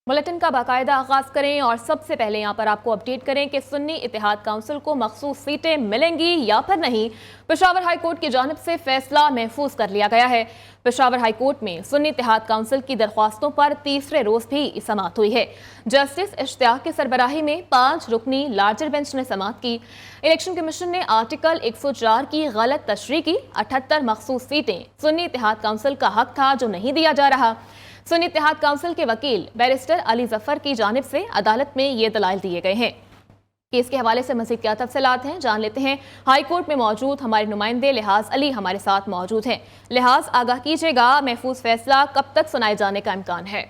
Bulletin का बाकायदा आगाज करें और सबसे पहले यहाँ पर आपको अपडेट करें कि सुन्नी इत्तेहाद काउंसिल को मखसूस सीटें मिलेंगी या फिर नहीं। पेशावर हाई कोर्ट की जानिब से फैसला महफूज कर लिया गया है। पेशावर हाई कोर्ट में सुन्नी इत्तेहाद काउंसिल की दरख्वास्तों पर तीसरे रोज भी समाअत हुई है। जस्टिस इश्तियाक की सरबराही में 5 रुकनी लार्जर बेंच ने समाअत की। इलेक्शन कमीशन ने आर्टिकल 104 की गलत तशरीह की। 78 मखसूस सीटें सुन्नी इत्तेहाद काउंसिल का हक था जो नहीं दिया जा रहा। सुन्नी इत्तेहाद काउंसिल के वकील बैरिस्टर अली जफर की जानिब से अदालत में ये दलाइल दिए गए हैं। केस के हवाले से मजीद क्या तफसीलात हैं जान लेते हैं। हाई कोर्ट में मौजूद हमारे नुमाइंदे लिहाज अली हमारे साथ मौजूद हैं। लिहाज, आगाह कीजिएगा, महफूज फैसला कब तक सुनाए जाने का इम्कान है?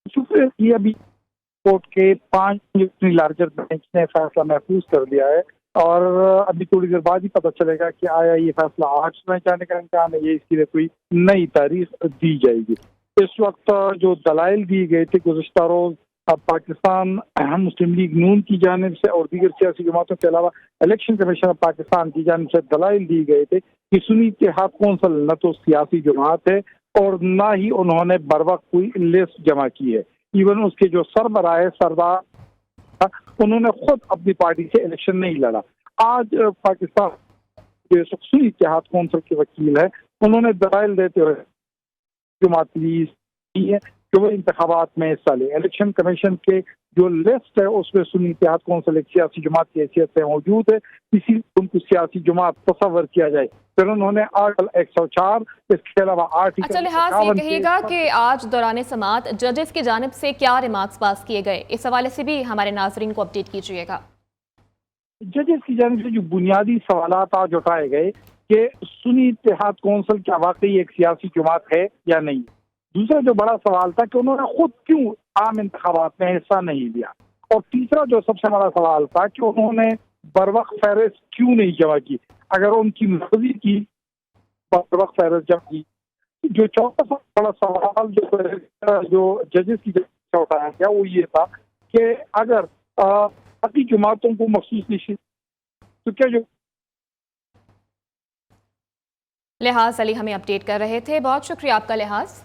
ये अभी कोर्ट के 5 लार्जर बेंच ने फैसला महफूज कर दिया है और अभी थोड़ी देर बाद ही पता चलेगा कि आया ये फैसला आज सुनाए जाने का इम्कान है, ये इसके लिए कोई नई तारीख दी जाएगी। इस वक्त जो दलाइल दिए गए थे गुज़श्ता रोज पाकिस्तान मुस्लिम लीग नून की जानिब से और दीगर सियासी जमातों के अलावा इलेक्शन कमीशन ऑफ पाकिस्तान की जानिब से दलाइल दिए गए थे कि सुन्नी इत्तेहाद कौंसिल न तो सियासी जमात है और न ही उन्होंने बर वक्त कोई लिस्ट जमा की है। इवन उसके जो सरबराह है सरदार उन्होंने खुद अपनी पार्टी से इलेक्शन नहीं लड़ा। आज पाकिस्तान जो सुन्नी इत्तेहाद कौंसिल के वकील है उन्होंने दलाइल देते हुए जमाती है कि वो इंतखाबात में हिस्सा ले। इलेक्शन कमीशन के जो लिस्ट है उसमें सुन्नी इत्तेहाद कौंसिल एक सियासी जमात की हैसियत से मौजूद है, इसी उनको सियासी जमात तस्वर किया जाए। फिर उन्होंने आर्टिकल 104 इसके अलावा आर्टिकल अच्छा लिहाज, ये कहिएगा कि आज दौरान समाअत जजेस की जानिब से क्या रिमार्क्स पास किए गए, इस हवाले से भी हमारे नाजरीन को अपडेट कीजिएगा। जजेस की जानिब से जो बुनियादी सवालात आज उठाए गए कि सुन्नी इत्तेहाद कौंसिल क्या वाकई एक सियासी जमात है या नहीं। दूसरा जो बड़ा सवाल था कि उन्होंने खुद क्यों आम इंतखाबात में हिस्सा नहीं लिया। और तीसरा जो सबसे बड़ा सवाल था कि उन्होंने बर वक्त फहरिस्त क्यों नहीं जमा की। अगर उनकी मर्जी की बर वक्त फहरिस्त जमा की। जो चौथा बड़ा सवाल जो जजेस की से उठाया गया वो ये था कि अगर बाकी जमातों को मखसूस निशान तो क्या जो लिहाज अली हमें अपडेट कर रहे थे, बहुत शुक्रिया आपका लिहाज।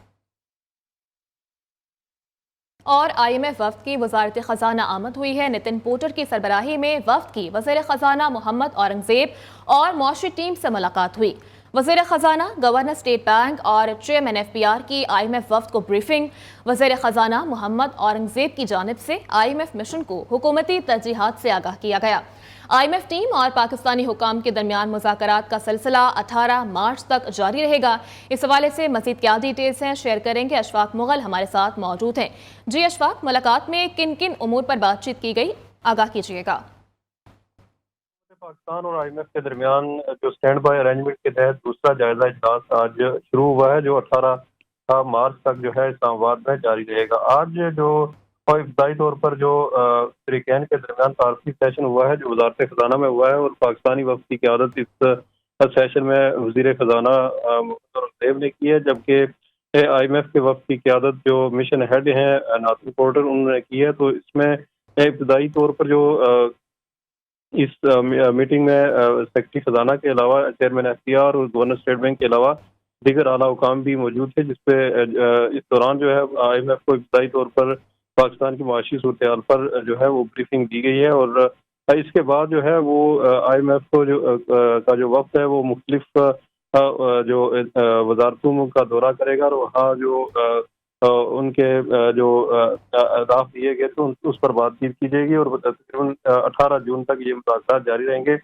और IMF वफ्द की वजारत खजाना आमद हुई है। नितिन पोटर की सरबराही में वफ्द की वज़ीर खजाना मोहम्मद औरंगजेब और मौशी टीम से मुलाकात हुई। वज़ीर खजाना, गवर्नर स्टेट बैंक और चेयरमैन FPR की IMF वफ्द को ब्रीफिंग। वज़ीर खजाना मोहम्मद औरंगजेब की जानिब से IMF मिशन को हुकूमती तरजीहात से आगाह किया गया। IMF टीम और पाकिस्तानी हुकाम के दरमियान मुज़ाकरात का सिलसिला 18 मार्च तक जारी रहेगा। इस हवाले से मज़ीद क्या डिटेल्स हैं शेयर करेंगे अशफाक मुगल हमारे साथ मौजूद हैं। जी अशफाक, मुलाकात में किन किन उमूर पर बातचीत की गई, आगाह कीजिएगा। पाकिस्तान और IMF के दरमियान जो स्टैंड बाय अरेंजमेंट के तहत दूसरा जायजा इजलास आज शुरू हुआ है, जो 18 मार्च तक जो है इस्लामाबाद में जारी रहेगा। आज जो इब्तदाई तौर पर जो शरीकैन के दरमियान तारफी सेशन हुआ है जो वजारत खजाना में हुआ है और पाकिस्तानी वफ्द की क़यादत इस सेशन में वज़ीर खजाना मोहम्मद औरंगजेब ने की है, जबकि IMF के वफ्द की क़यादत जो मिशन हेड हैं नासिर पोर्टर उन्होंने की है। तो इसमें इब्तदाई तौर पर जो इस मीटिंग में सेक्रेटरी खजाना के अलावा चेयरमैन FPR और गवर्नर स्टेट बैंक के अलावा दीगर आला हुकाम भी मौजूद थे, जिसपे इस दौरान जो है IMF को इब्तदाई तौर पर पाकिस्तान की माशी सूरत हाल पर जो है वो ब्रीफिंग दी गई है। और इसके बाद जो है वो IMF को का जो वक्त है वो मुख्तलिफ जो वजारतों का दौरा करेगा और वहाँ जो उनके जो अहदाफ दिए गए थे उस पर बातचीत की जाएगी और तकरीबन 18 जून तक ये मुज़ाकरात जारी रहेंगे।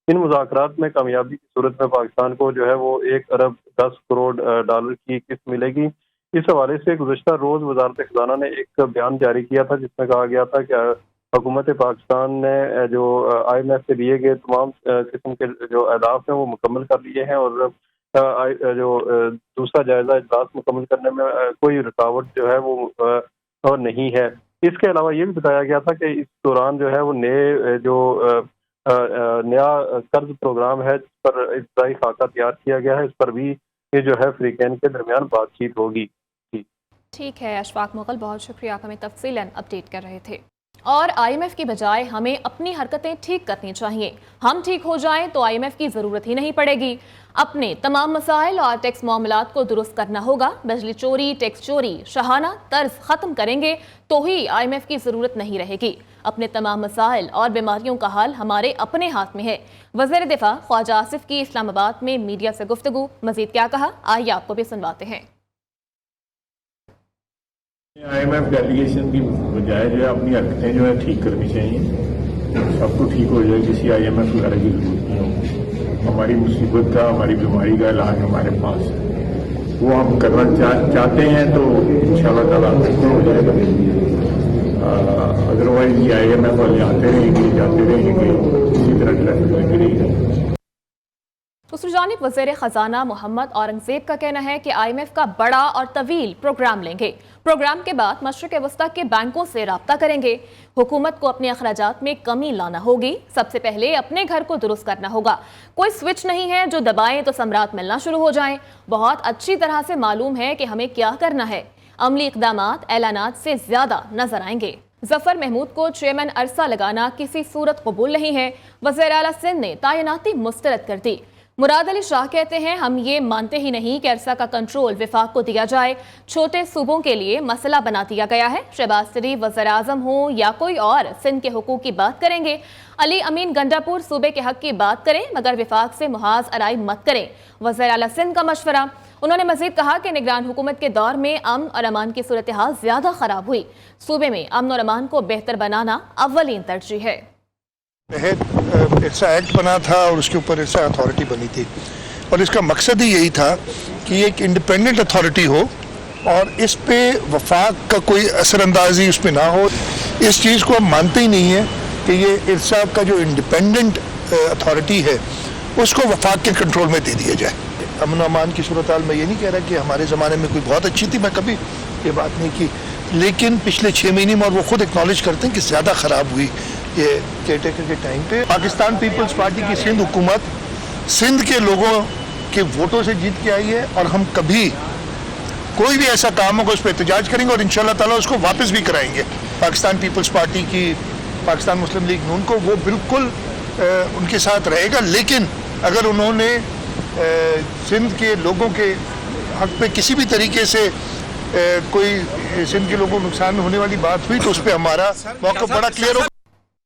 इन मुज़ाकरात में कामयाबी की सूरत में पाकिस्तान को जो है वो 1 अरब 10 करोड़ डॉलर की किस्त मिलेगी। इस हवाले से गुज़श्ता रोज़ वज़ारत खजाना ने एक बयान जारी किया था जिसमें कहा गया था कि हुकूमत पाकिस्तान ने जो IMF से दिए गए तमाम किस्म के जो अहदाफ हैं वो मुकम्मल कर लिए हैं और जो दूसरा जायजा इजलास मुकम्मल करने में कोई रुकावट जो है वो नहीं है। इसके अलावा ये भी बताया गया था कि इस दौरान जो है वो नए जो नया कर्ज प्रोग्राम है जिस पर इब्तदाई खाका तैयार किया गया है, इस पर भी ये जो है शरीकैन के दरमियान बातचीत होगी। ठीक है अशफाक मुगल, बहुत शुक्रिया, आप हमें तफसीलन अपडेट कर रहे थे। اور IMF کی بجائے ہمیں اپنی حرکتیں ٹھیک کرنی چاہیے. ہم ٹھیک ہو جائیں تو IMF کی ضرورت ہی نہیں پڑے گی. اپنے تمام مسائل اور ٹیکس معاملات کو درست کرنا ہوگا. بجلی چوری، ٹیکس چوری، شاہانہ طرز ختم کریں گے تو ہی IMF کی ضرورت نہیں رہے گی. اپنے تمام مسائل اور بیماریوں کا حل ہمارے اپنے ہاتھ میں ہے. وزیر دفاع خواجہ آصف کی اسلام آباد میں میڈیا سے گفتگو. مزید کیا کہا، آئیے آپ کو بھی سنواتے ہیں. IMF ڈیلیگیشن کی بجائے جو ہے اپنی حرکتیں جو ہے ٹھیک کرنی چاہیے. سب کو ٹھیک ہو جائے، کسی IMF وغیرہ کی ضرورت نہیں ہو. ہماری مصیبت کا، ہماری بیماری کا علاج ہمارے پاس ہے، وہ ہم کرنا چاہتے ہیں تو انشاءاللہ تعالیٰ ہو جائے گا. ادروائز یہ IMF والے آتے رہیں گے، جاتے رہیں گے، اسی طرح ٹریفک لگے رہے گا. دوسری جانب وزیر خزانہ محمد اورنگزیب کا کہنا ہے کہ IMF کا بڑا اور طویل پروگرام لیں گے. پروگرام کے بعد مشرق وسطیٰ کے بینکوں سے رابطہ کریں گے. حکومت کو اپنے اخراجات میں کمی لانا ہوگی. سب سے پہلے اپنے گھر کو درست کرنا ہوگا. کوئی سوئچ نہیں ہے جو دبائیں تو ثمرات ملنا شروع ہو جائیں. بہت اچھی طرح سے معلوم ہے کہ ہمیں کیا کرنا ہے. عملی اقدامات اعلانات سے زیادہ نظر آئیں گے. ظفر محمود کو چیئرمین عرصہ لگانا کسی صورت قبول نہیں ہے. وزیر اعلیٰ سندھ نے تعیناتی مسترد کر دی. مراد علی شاہ کہتے ہیں ہم یہ مانتے ہی نہیں کہ عرصہ کا کنٹرول وفاق کو دیا جائے. چھوٹے صوبوں کے لیے مسئلہ بنا دیا گیا ہے. شہباز شریف وزیر اعظم ہوں یا کوئی اور سندھ کے حقوق کی بات کریں گے. علی امین گنڈا پور صوبے کے حق کی بات کریں مگر وفاق سے محاذ ارائی مت کریں. وزیر اعلیٰ سندھ کا مشورہ. انہوں نے مزید کہا کہ نگران حکومت کے دور میں امن اور امان کی صورتحال زیادہ خراب ہوئی. صوبے میں امن اور امان کو بہتر بنانا اولین ترجیح ہے. عرصہ ایکٹ بنا تھا اور اس کے اوپر عرصہ اتھارٹی بنی تھی، اور اس کا مقصد ہی یہی تھا کہ یہ ایک انڈیپینڈنٹ اتھارٹی ہو اور اس پہ وفاق کا کوئی اثر اندازی اس پہ نہ ہو. اس چیز کو ہم مانتے ہی نہیں ہیں کہ یہ عرصہ کا جو انڈیپینڈنٹ اتھارٹی ہے اس کو وفاق کے کنٹرول میں دے دیا جائے. امن و امان کی صورتحال میں یہ نہیں کہہ رہا کہ ہمارے زمانے میں کوئی بہت اچھی تھی، میں کبھی یہ بات نہیں کی، لیکن پچھلے 6 مہینے میں اور وہ خود اکنالج کرتے ہیں کہ زیادہ خراب ہوئی یہ کیئر ٹیکر کے ٹائم پہ. پاکستان پیپلز پارٹی کی سندھ حکومت سندھ کے لوگوں کے ووٹوں سے جیت کے آئی ہے، اور ہم کبھی کوئی بھی ایسا کام ہوگا اس پہ احتجاج کریں گے اور انشاءاللہ تعالیٰ اس کو واپس بھی کرائیں گے. پاکستان پیپلز پارٹی کی پاکستان مسلم لیگ نون کو وہ بالکل ان کے ساتھ رہے گا، لیکن اگر انہوں نے سندھ کے لوگوں کے حق پہ کسی بھی طریقے سے کوئی سندھ کے لوگوں کو نقصان ہونے والی بات ہوئی تو اس پہ ہمارا موقف بڑا کلیئر ہوگا.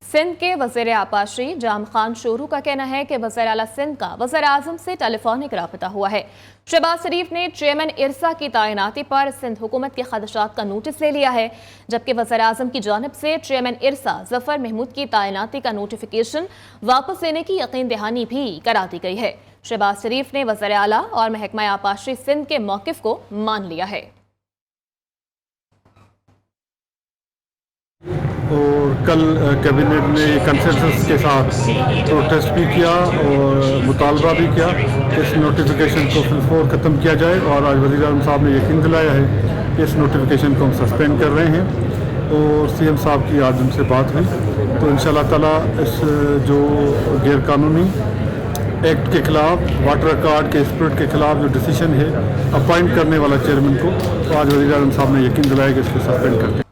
سندھ کے وزیر آباشی جام خان شورو کا کہنا ہے کہ وزیر اعلیٰ سندھ کا وزیر اعظم سے ٹیلی فونک رابطہ ہوا ہے. شہباز شریف نے چیئرمین عرصہ کی تعیناتی پر سندھ حکومت کے خدشات کا نوٹس لے لیا ہے، جبکہ وزیر اعظم کی جانب سے چیئرمین عرصہ ظفر محمود کی تعیناتی کا نوٹیفیکیشن واپس لینے کی یقین دہانی بھی کرا دی گئی ہے. شہباز شریف نے وزیر اعلیٰ اور محکمہ آباشی سندھ کے موقف کو مان لیا ہے. اور کل کیبنٹ نے کنسنسس کے ساتھ پروٹیسٹ بھی کیا اور مطالبہ بھی کیا کہ اس نوٹیفیکیشن کو فل ختم کیا جائے، اور آج وزیر اعظم صاحب نے یقین دلایا ہے کہ اس نوٹیفیکیشن کو ہم سسپینڈ کر رہے ہیں. اور CM صاحب کی آج ان سے بات ہوئی تو انشاءاللہ تعالیٰ اس جو غیر قانونی ایکٹ کے خلاف، واٹر ریکارڈ کے اسپرٹ کے خلاف جو ڈیسیشن ہے اپائنٹ کرنے والا چیئرمین کو، تو آج وزیر اعظم صاحب نے یقین دلایا کہ اس کو سسپینڈ کر دیں.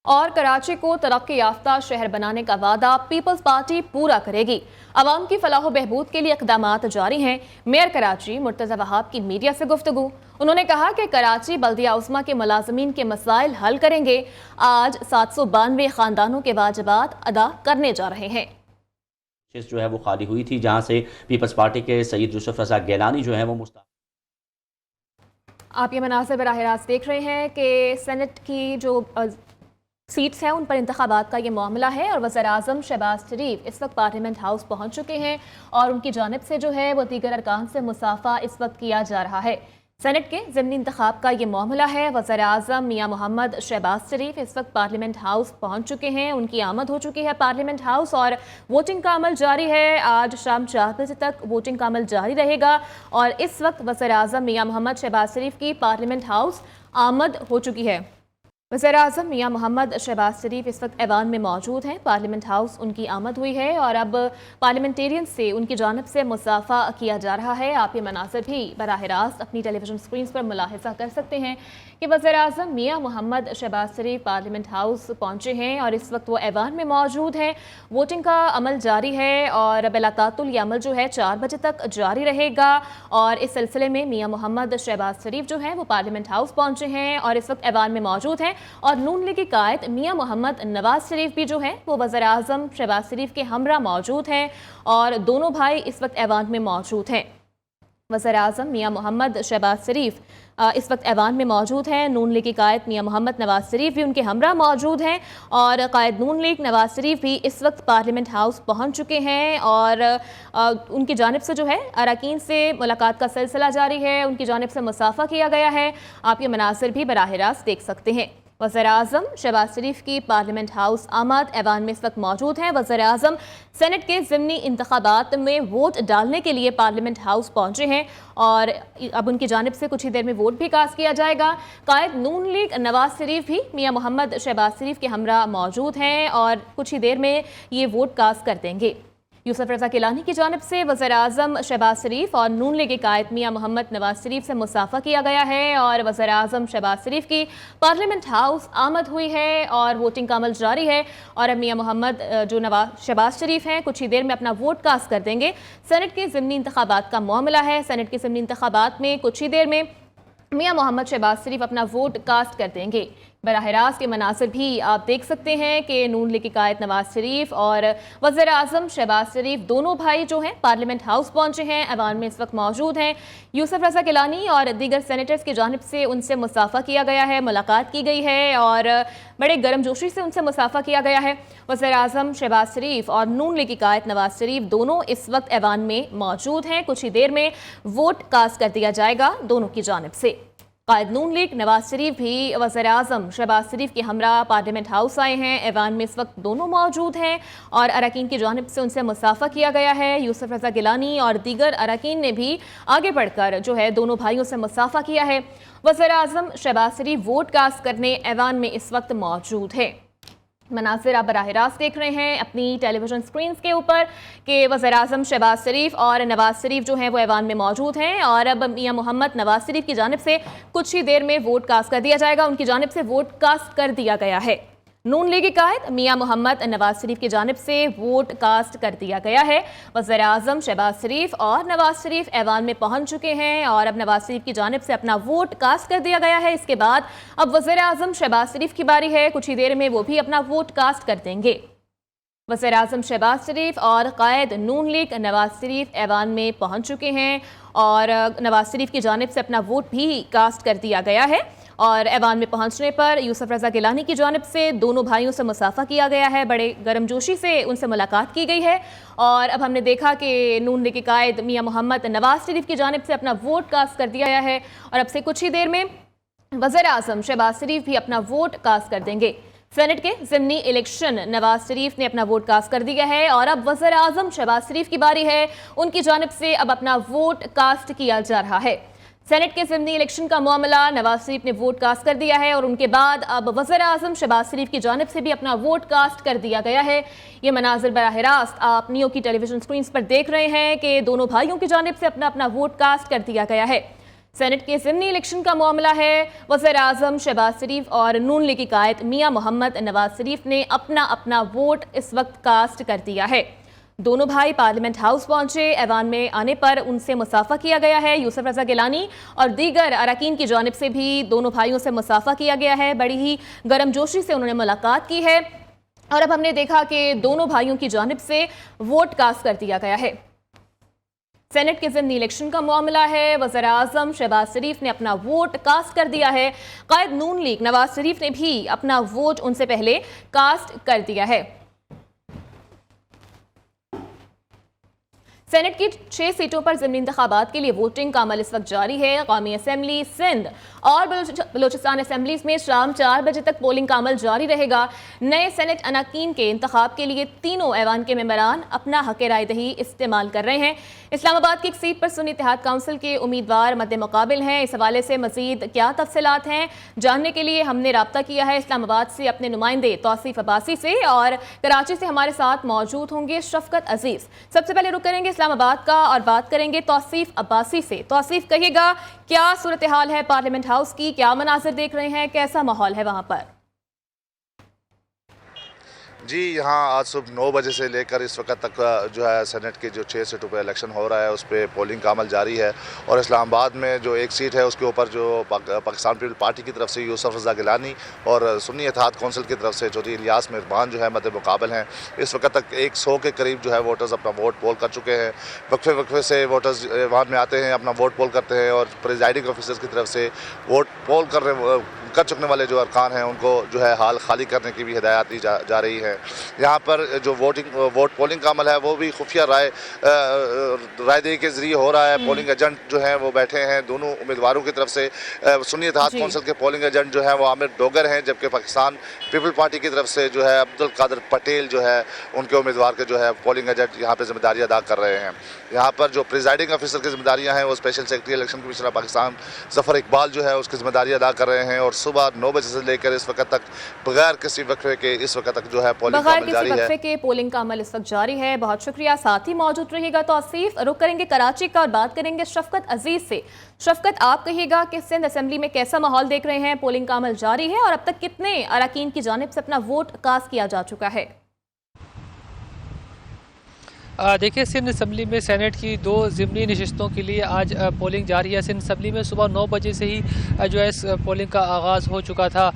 اور کراچی کو ترقی یافتہ شہر بنانے کا وعدہ پیپلز پارٹی پورا کرے گی. عوام کی فلاح و بہبود کے لیے اقدامات جاری ہیں. میئر کراچی مرتضی وہاب کی میڈیا سے گفتگو. انہوں نے کہا کہ کراچی بلدیہ عظمیٰ کے ملازمین کے مسائل حل کریں گے. آج 792 خاندانوں کے واجبات ادا کرنے جا رہے ہیں. جو ہے وہ خالی ہوئی تھی، جہاں سے پیپلز پارٹی کے سید یوسف رضا گیلانی جو ہے وہ آپ یہ مناظر براہ راست دیکھ رہے ہیں کہ سینٹ کی جو سیٹس ہیں ان پر انتخابات کا یہ معاملہ ہے، اور وزیر اعظم شہباز شریف اس وقت پارلیمنٹ ہاؤس پہنچ چکے ہیں اور ان کی جانب سے جو ہے وہ دیگر ارکان سے مصافحہ اس وقت کیا جا رہا ہے. سینٹ کے ضمنی انتخاب کا یہ معاملہ ہے. وزیر اعظم میاں محمد شہباز شریف اس وقت پارلیمنٹ ہاؤس پہنچ چکے ہیں. ان کی آمد ہو چکی ہے پارلیمنٹ ہاؤس اور ووٹنگ کا عمل جاری ہے. آج شام 4 بجے تک ووٹنگ کا عمل جاری رہے گا، اور اس وقت وزیر اعظم میاں محمد شہباز شریف کی پارلیمنٹ ہاؤس آمد ہو چکی ہے. वज़ीर-ए-आज़म मियां मोहम्मद शहबाज शरीफ इस वक्त ऐवान में मौजूद हैं। पार्लियामेंट हाउस उनकी आमद हुई है और अब पार्लियामेंटेरियन से उनकी जानिब से मुसाफ़ा किया जा रहा है। आप ये मनाज़िर भी बराह रास्त अपनी टेलीविज़न स्क्रीन पर मुलाहिज़ा कर सकते हैं कि वज़ीर-ए-आज़म मियां मोहम्मद शहबाज शरीफ पार्लियामेंट हाउस पहुँचे हैं और इस वक्त वो ऐवान में मौजूद हैं। वोटिंग का अमल जारी है और बिलातातुल ये अमल जो है 4 बजे तक जारी रहेगा और इस सिलसिले में मियां मोहम्मद शहबाज शरीफ जो हैं वो पार्लियामेंट हाउस पहुँचे हैं और इस वक्त ऐवान में मौजूद हैं। और नून लीग के कायद मियां मोहम्मद नवाज शरीफ भी जो हैं वो वज़ीर-ए-आज़म शहबाज शरीफ के हमरा मौजूद हैं और दोनों भाई इस वक्त ऐवान में मौजूद हैं। वज़ीर-ए-आज़म मियां मोहम्मद शहबाज शरीफ इस वक्त ऐवान में मौजूद हैं। नून लीग के कायद मियां मोहम्मद नवाज शरीफ भी उनके हमरा मौजूद हैं और कायद नून लीग नवाज शरीफ भी इस वक्त पार्लियामेंट हाउस पहुंच चुके हैं और उनकी जानिब से जो है अरकान से मुलाकात का सिलसिला जारी है। उनकी जानिब से मुसाफ़ा किया गया है। आप ये मनाज़िर भी बराह रास्त देख सकते हैं। वज़ीर-ए-आज़म शहबाज शरीफ की पार्लियामेंट हाउस आमद ऐवान में इस वक्त मौजूद हैं। वज़ीर-ए-आज़म सेनेट के ज़िमनी इंतखाबात में वोट डालने के लिए पार्लियामेंट हाउस पहुँचे हैं और अब उनकी जानिब से कुछ ही देर में वोट भी कास्ट किया जाएगा। कायद नून लीग नवाज शरीफ भी मियां मोहम्मद शहबाज शरीफ के हमरा मौजूद हैं और कुछ ही देर में ये वोट कास्ट कर देंगे। यूसुफ रज़ा गिलानी की जानिब से वज़ीर-ए-आज़म शहबाज शरीफ और नून लीग के कायद मियां मोहम्मद नवाज शरीफ से मुसाफ़ा किया गया है और वज़ीर-ए-आज़म शहबाज शरीफ की पार्लियामेंट हाउस आमद हुई है और वोटिंग का अमल जारी है और अब मियां मोहम्मद जो शहबाज शरीफ हैं कुछ ही देर में अपना वोट कास्ट कर देंगे। सेनेट के ज़िमनी इंतखाबात का मामला है। सेनेट के ज़िमनी इंतखाबात में कुछ ही देर में मियां मोहम्मद शहबाज शरीफ अपना वोट कास्ट कर देंगे। बराह रास्त के मनासिर भी आप देख सकते हैं कि नून लीग की कायद नवाज शरीफ और वज़ीर-ए-आज़म शहबाज शरीफ दोनों भाई जो हैं पार्लियामेंट हाउस पहुंचे हैं, ऐवान में इस वक्त मौजूद हैं। यूसुफ रज़ा गिलानी और दीगर सेनेटर्स की जानिब से उनसे मुसाफ़ा किया गया है, मुलाकात की गई है और बड़े गर्मजोशी से उनसे मुसाफ़ा किया गया है। वज़ीर-ए-आज़म शहबाज शरीफ और नून लीग की कायद नवाज शरीफ दोनों इस वक्त ऐवान में मौजूद हैं। कुछ ही देर में वोट कास्ट कर दिया जाएगा दोनों की जानिब से। कायद नून लीग नवाज शरीफ भी वज़ीर-ए-आज़म शहबाज शरीफ के हमरा पार्लियामेंट हाउस आए हैं। ऐवान में इस वक्त दोनों मौजूद हैं और अरकान की जानिब से उनसे मुसाफ़ा किया गया है। यूसुफ रज़ा गिलानी और दीगर अरकान ने भी आगे बढ़कर जो है दोनों भाइयों से मुसाफ़ा किया है। वज़ीर-ए-आज़म शहबाज शरीफ वोट कास्ट करने ऐवान में इस वक्त मौजूद है। मनासिर आप बराह रास्त देख रहे हैं अपनी टेलीविज़न स्क्रीन के ऊपर कि वज़ीर-ए-आज़म शहबाज शरीफ और नवाज शरीफ जो हैं वो ऐवान में मौजूद हैं और अब मियां मोहम्मद नवाज शरीफ की जानिब से कुछ ही देर में वोट कास्ट कर दिया जाएगा। उनकी जानिब से वोट कास्ट कर दिया गया है। नून लीग के कायद मियां मोहम्मद नवाज शरीफ की जानिब से वोट कास्ट कर दिया गया है। वज़ीर-ए-आज़म शहबाज शरीफ और नवाज शरीफ ऐवान में पहुंच चुके हैं और अब नवाज शरीफ की जानिब से अपना वोट कास्ट कर दिया गया है। इसके बाद अब वज़ीर-ए-आज़म शहबाज शरीफ की बारी है। कुछ ही देर में वो भी अपना वोट कास्ट कर देंगे। वज़ीर-ए-आज़म शहबाज शरीफ और कायद नून लीग नवाज शरीफ ऐवान में पहुंच चुके हैं और नवाज शरीफ की जानिब से अपना वोट भी कास्ट कर दिया गया है और ऐवान में पहुंचने पर यूसुफ रज़ा गिलानी की जानिब से दोनों भाइयों से मुसाफ़ा किया गया है। बड़े गर्मजोशी से उनसे मुलाकात की गई है और अब हमने देखा कि नून लीग के कायद मियां मोहम्मद नवाज शरीफ की जानिब से अपना वोट कास्ट कर दिया गया है और अब से कुछ ही देर में वज़ीर-ए-आज़म शहबाज शरीफ भी अपना वोट कास्ट कर देंगे। सेनेट के ज़िमनी इलेक्शन नवाज शरीफ ने अपना वोट कास्ट कर दिया है और अब वज़ीर-ए-आज़म शहबाज शरीफ की बारी है। उनकी जानिब से अब अपना वोट कास्ट किया जा रहा है। सेनेट के ज़िमनी इलेक्शन का मामला नवाज शरीफ ने वोट कास्ट कर दिया है और उनके बाद अब वज़ीर-ए-आज़म शहबाज शरीफ की जानिब से भी अपना वोट कास्ट कर दिया गया है। ये मनाज़िर बराह रास्त आप नियो की टेलीविज़न स्क्रीन पर देख रहे हैं कि दोनों भाइयों की जानिब से अपना अपना वोट कास्ट कर दिया गया है। सेनेट के ज़िमनी इलेक्शन का मामला है। वज़ीर-ए-आज़म शहबाज शरीफ और नून लीग की कायद मियां मोहम्मद नवाज शरीफ ने अपना अपना वोट इस वक्त कास्ट कर दिया है। दोनों भाई पार्लियामेंट हाउस पहुंचे। ऐवान में आने पर उनसे मुसाफ़ा किया गया है। यूसुफ रज़ा गिलानी और दीगर अरकान की जानिब से भी दोनों भाइयों से मुसाफ़ा किया गया है। बड़ी ही गर्मजोशी से उन्होंने मुलाकात की है और अब हमने देखा कि दोनों भाइयों की जानिब से वोट कास्ट कर दिया गया है। सेनेट के ज़िमनी इलेक्शन का मामला है। वज़ीर-ए-आज़म शहबाज शरीफ ने अपना वोट कास्ट कर दिया है। कायद नून लीग नवाज शरीफ ने भी अपना वोट उनसे पहले कास्ट कर दिया है। सेनेट की 6 सीटों पर ज़िमनी इंतखाबात के लिए वोटिंग का अमल इस वक्त जारी है। कौमी असम्बली सिंध और बलूचिस्तान असम्बलीज में शाम 4 बजे तक पोलिंग का अमल जारी रहेगा। नए सेनेट अनाकीन के इंतखाब के लिए तीनों ऐवान के मेंबरान अपना हक राय दही इस्तेमाल कर रहे हैं। इस्लामाबाद की एक सीट पर सुन्नी इत्तेहाद काउंसिल के उम्मीदवार मद्दे मुकाबिल हैं। इस हवाले से मजीद क्या तफसीलात हैं जानने के लिए हमने राब्ता किया है इस्लामाबाद से अपने नुमाइंदे तौसीफ अब्बासी से, और कराची से हमारे साथ मौजूद होंगे शफकत अजीज। सबसे पहले रुक करेंगे इस्लामाबाद का और बात करेंगे तौसीफ अब्बासी से। तौसीफ, कहिएगा क्या सूरत हाल है पार्लियामेंट हाउस की, क्या मनाजिर देख रहे हैं, कैसा माहौल है वहां पर? जी, यहाँ आज सुबह 9 बजे से लेकर इस वक्त तक जो है सेनेट के जो 6 सीटों पर इलेक्शन हो रहा है उस पर पोलिंग का अमल जारी है। और इस्लामाबाद में जो एक सीट है उसके ऊपर जो पाकिस्तान पीपल पार्टी की तरफ से यूसुफ रज़ा गिलानी और सुन्नी इत्तेहाद कौंसिल की तरफ से चौधरी इलियास मेहरबान जो है मद्दे मुकाबल हैं। इस वक्त तक 100 के करीब जो है वोटर्स अपना वोट पोल कर चुके हैं। वक्फे से वोटर्स वहाँ में आते हैं, अपना वोट पोल करते हैं और प्रिजाइडिंग ऑफिसर्स की तरफ से वोट पोल कर चुकने वाले जो अरकान हैं उनको जो है हाल खाली करने की भी हिदायत दी जा रही है। यहाँ पर जो वोट पोलिंग का अमल है वो भी खुफिया रायदही के जरिए हो रहा है। पोलिंग एजेंट जो हैं वो बैठे हैं दोनों उम्मीदवारों की तरफ से। सुन्नी इत्तेहाद कौंसिल के पोलिंग एजेंट जो हैं वो आमिर डोगर हैं, जबकि पाकिस्तान पीपल पार्टी की तरफ से जो है अब्दुल कादिर पटेल जो है उनके उम्मीदवार के जो है पोलिंग एजेंट यहाँ पर जिम्मेदारी अदा कर रहे हैं। यहाँ पर जो प्रिजाइडिंग ऑफिसर की जिम्मेदारियाँ हैं वो special secretary election commissioner Pakistan Zafar Iqbal जो है उसकी जिम्मेदारी अदा कर रहे हैं। और सुबह 9 बजे से लेकर इस वक्त तक बगैर किसी वक्फे के इस वक्त तक जो है पोलिंग का अमल जारी है। के पोलिंग का अमल इस वक्त जारी है। बहुत शुक्रिया, साथ ही मौजूद रहिएगा तौसीफ। रुक करेंगे कराची का और बात करेंगे शफकत अजीज से। शफकत, आप कहिएगा कि सिंध असेंबली में कैसा माहौल देख रहे हैं? पोलिंग का अमल जारी है और अब तक कितने अरकान की जानिब से अपना वोट कास्ट किया जा चुका है? देखिए, सिंध असम्बली में सेनेट की 2 ज़िमनी नशिस्तों के लिए आज पोलिंग जारी है। सिंध असम्बली में सुबह 9 बजे से ही जो है इस पोलिंग का आगाज़ हो चुका था।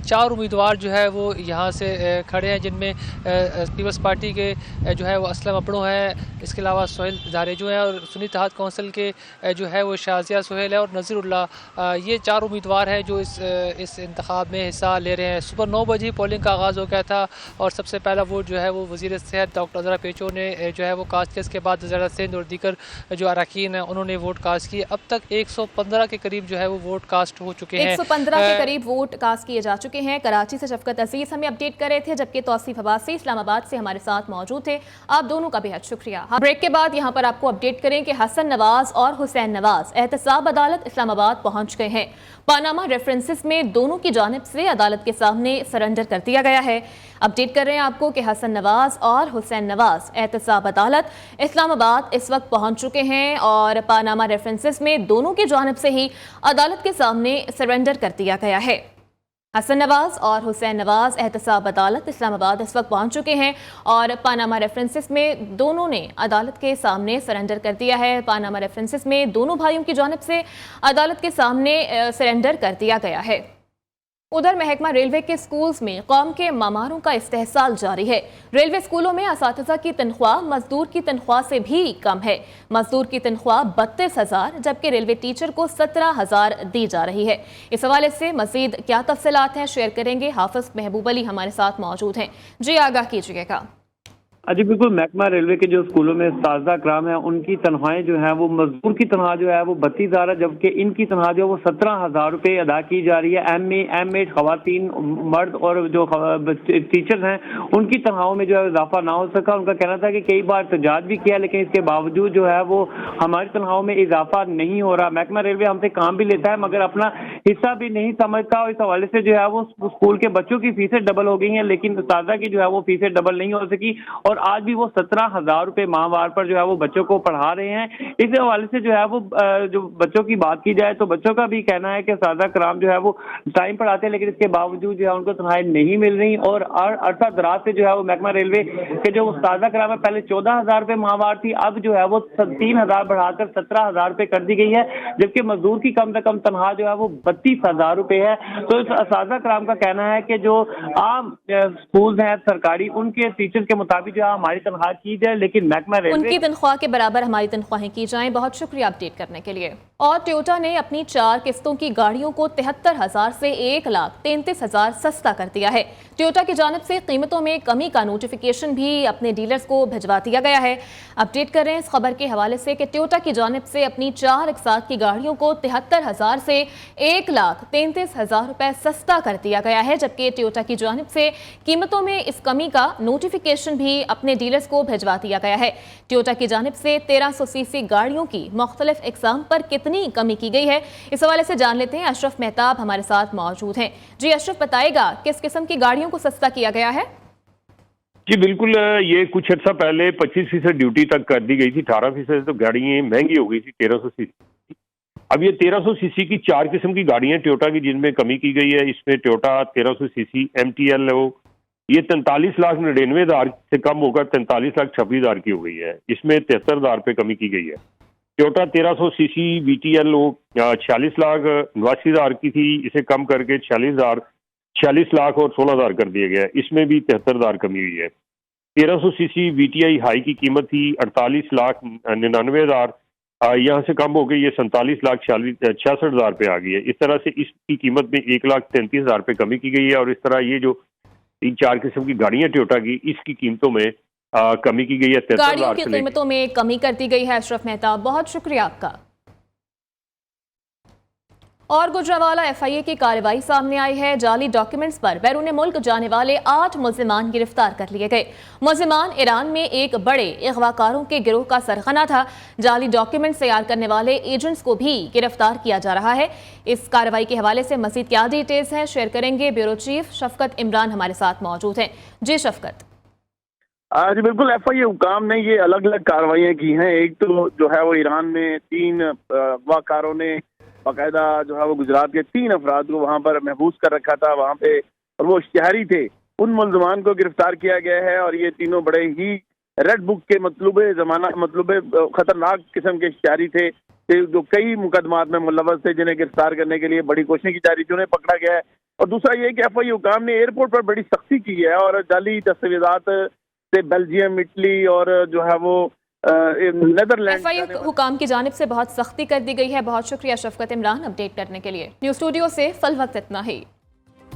4 उम्मीदवार जो है वो यहाँ से खड़े हैं, जिनमें पीपल्स पार्टी के जो है वो असलम अपड़ो हैं, इसके अलावा सोहेल दारेजो हैं और सुन्नी इत्तेहाद कौंसिल के जो है वो शाजिया सोहेल है और नज़ीरुल्लाह। ये 4 उम्मीदवार हैं जो इस इंतखाब में हिस्सा ले रहे हैं। सुबह 9 बजे पोलिंग का आगाज़ हो गया था और सबसे पहला वोट जो है वो वज़ीर सेहत डॉक्टर अज़रा पेचो ने जो है वो कास्ट किया। इसके बाद वज़ीर सिंध और दीगर जो अरकान हैं उन्होंने वोट कास्ट किए। अब तक 115 के करीब जो है वो वोट कास्ट हो चुके हैं। 115 के करीब वोट कास्ट किए जा चुके हैं। कराची से शफकत अजीज हमें अपडेट कर रहे थे, जबकि तौसीफ अब्बासी इस्लामाबाद से हमारे साथ मौजूद थे। आप दोनों का बेहद शुक्रिया। ब्रेक के बाद यहाँ पर आपको अपडेट करें कि हसन नवाज और हुसैन नवाज एहतसाब अदालत इस्लामाबाद पहुंच गए हैं। पानामा रेफरेंसेस में दोनों की जानिब से अदालत के सामने सरेंडर कर दिया गया है। अपडेट कर रहे हैं आपको कि हसन नवाज और हुसैन नवाज एहतसाब अदालत इस्लामाबाद इस वक्त पहुंच चुके हैं और पानामा रेफरेंसेस में दोनों की जानिब से ही अदालत के सामने सरेंडर कर दिया गया है। हसन नवाज और हुसैन नवाज एहतसाब अदालत इस्लामाबाद इस वक्त पहुंच चुके हैं और पानामा रेफरेंसेस में दोनों ने अदालत के सामने सरेंडर कर दिया है। पानामा रेफरेंसेस में दोनों भाइयों की जानिब से अदालत के सामने सरेंडर कर दिया गया है। उधर महकमा रेलवे के स्कूल्स में कौम के मामारों का इस्तेहसाल जारी है। रेलवे स्कूलों में असातिज़ा की तनख्वाह मजदूर की तनख्वाह से भी कम है। मजदूर की तनख्वाह 32,000 जबकि रेलवे टीचर को 17,000 दी जा रही है। इस हवाले से मजीद क्या तफसीलात हैं शेयर करेंगे, हाफिज महबूब अली हमारे साथ मौजूद हैं। जी, आगाह कीजिएगा। जी बिल्कुल, महकमा रेलवे के जो स्कूलों में उस्ताद कराम है उनकी तनख्वाहें जो है वो मजदूर की तनख्वाह जो है वो 32,000 है, जबकि इनकी तनख्वाह जो है वो 17,000 रुपये अदा की जा रही है। एम.ए. खवातीन मर्द और जो टीचर्स हैं उनकी तनख्वाहों में जो है इजाफा ना हो सका। उनका कहना था कि कई बार एहतजाज भी किया लेकिन इसके बावजूद जो है वो हमारी तनख्वाहों में इजाफा नहीं हो रहा। महकमा रेलवे हमसे काम भी लेता है मगर अपना हिस्सा भी नहीं समझता और इस हवाले से जो है वो स्कूल के बच्चों की फीसें डबल हो गई हैं लेकिन उस्ताद की जो है वो फीसें डबल नहीं हो सकी और आज भी वो 17,000 रुपये माहवार पर जो है वो बच्चों को पढ़ा रहे हैं। इस हवाले से जो है वो जो बच्चों की बात की जाए तो बच्चों का भी कहना है कि उस्ताद कराम जो है वो टाइम पढ़ाते हैं लेकिन इसके बावजूद जो है उनको तनख्वाहें नहीं मिल रही और अरसा दराज से जो है वो महकमा रेलवे के जो उस्ताद कराम है पहले 14,000 रुपये माहवार थी, अब जो है वो 3,000 बढ़ाकर 17,000 रुपये कर दी गई है, जबकि मजदूर की कम से कम तनख्वाह जो है वो 32,000 रुपये है। तो इस उस्ताद कराम का कहना है कि जो आम स्कूल हैं सरकारी उनके टीचर के मुताबिक जो जो हमारी तनख्वाह की जाए, लेकिन महकमा रेलवे उनकी तनख्वाह के बराबर हमारी तनख्वाहें की जाएं। बहुत शुक्रिया अपडेट करने के लिए। और टोयोटा ने अपनी 4 किस्तों की गाड़ियों को 73,000 से 1,33,000 सस्ता कर दिया है। टोयोटा की जानिब से कीमतों में कमी का नोटिफिकेशन भी अपने डीलर्स को भिजवा दिया गया है। अपडेट कर रहे हैं इस खबर के हवाले से कि टोयोटा की जानिब से अपनी 4 अकसाद की गाड़ियों को 73,000 से 1,33,000 रुपए सस्ता कर दिया गया है, जबकि टोयोटा की जानिब से कीमतों में इस कमी का नोटिफिकेशन भी अपने डीलर्स को भिजवा दिया गया है। टोयोटा की जानिब से 1300 सीसी गाड़ियों की मुख्तलिफ एग्जाम पर कितनी कमी की गई है, इस हवाले से जान लेते हैं। अशरफ मेहताब हमारे साथ मौजूद हैं। जी अशरफ, बताएगा किस किस्म की गाड़ियों को सस्ता किया गया है? जी बिल्कुल, ये कुछ अर्सा पहले 25% ड्यूटी तक कर दी गई थी, 18% तो गाड़ियाँ महंगी हो गई थी 1300 सीसी। अब ये 1300 सीसी की 4 किस्म की गाड़ियाँ टोयोटा की जिनमें कमी की गई है। इसमें टोयोटा 1300 सीसी MTL हो, ये 43,99,000 से कम होकर 43,26,000 की हो गई है। इसमें 73,000 रुपये कमी की गई है। टोयोटा 1300 सीसी VTL हो 46,89,000 की थी, इसे कम करके 46 लाख और 16,000 कर दिया गया है। इसमें भी 73,000 कमी हुई है। 1300 सीसी VTI हाई की कीमत थी 48,99,000, यहाँ से कम हो गई, ये 47,66,000 रुपये आ गई है। इस तरह से इसकी कीमत में 1,33,000 रुपये कमी की गई है। और इस तरह ये जो 3-4 किस्म की गाड़ियाँ टोयोटा की, इसकी कीमतों में कमी की गई है। गाड़ियों की कीमतों में कमी कर दी गई है। अशरफ मेहताब, बहुत शुक्रिया आपका। और गुजरांवाला FIA की कार्रवाई सामने आई है। जाली डॉक्यूमेंट्स पर बैरून मुल्क जाने वाले 8 मुल्जिमान गिरफ्तार कर लिए गए। मुल्जिमान ईरान में एक बड़े अगवाकारों के गिरोह का सरगना था। जाली डॉक्यूमेंट्स तैयार करने वाले एजेंट्स को भी गिरफ्तार किया जा रहा है। इस कार्रवाई के हवाले से मजीद क्या डिटेल्स हैं शेयर करेंगे ब्यूरो चीफ शफकत इमरान हमारे साथ मौजूद हैं। जी शफकत। जी बिल्कुल, FIA हुकाम ने ये अलग अलग कार्रवाइयाँ की हैं। एक तो जो है वो ईरान में 3 अगवाकारों ने बाकायदा जो है वो गुजरात के 3 अफराद को वहाँ पर महफूज कर रखा था वहाँ पे, और वो शहरी थे। उन मुल्ज़मान को गिरफ्तार किया गया है और ये तीनों बड़े ही रेड बुक के मतलूबे खतरनाक किस्म के शहरी थे जो कई मुकदमात में मुलव्वस थे, जिन्हें गिरफ्तार करने के लिए बड़ी कोशिशें की जा रही थी, उन्हें पकड़ा गया है। और दूसरा ये कि FIA हुकाम ने एयरपोर्ट पर बड़ी सख्ती की है और जाली दस्तावेजात से बेल्जियम, इटली और जो है वो नेदरलैंड FIA हुकाम की जानिब से बहुत सख्ती कर दी गई है। बहुत शुक्रिया शफकत इमरान अपडेट करने के लिए। न्यूज़ स्टूडियो से फल वक्त इतना ही।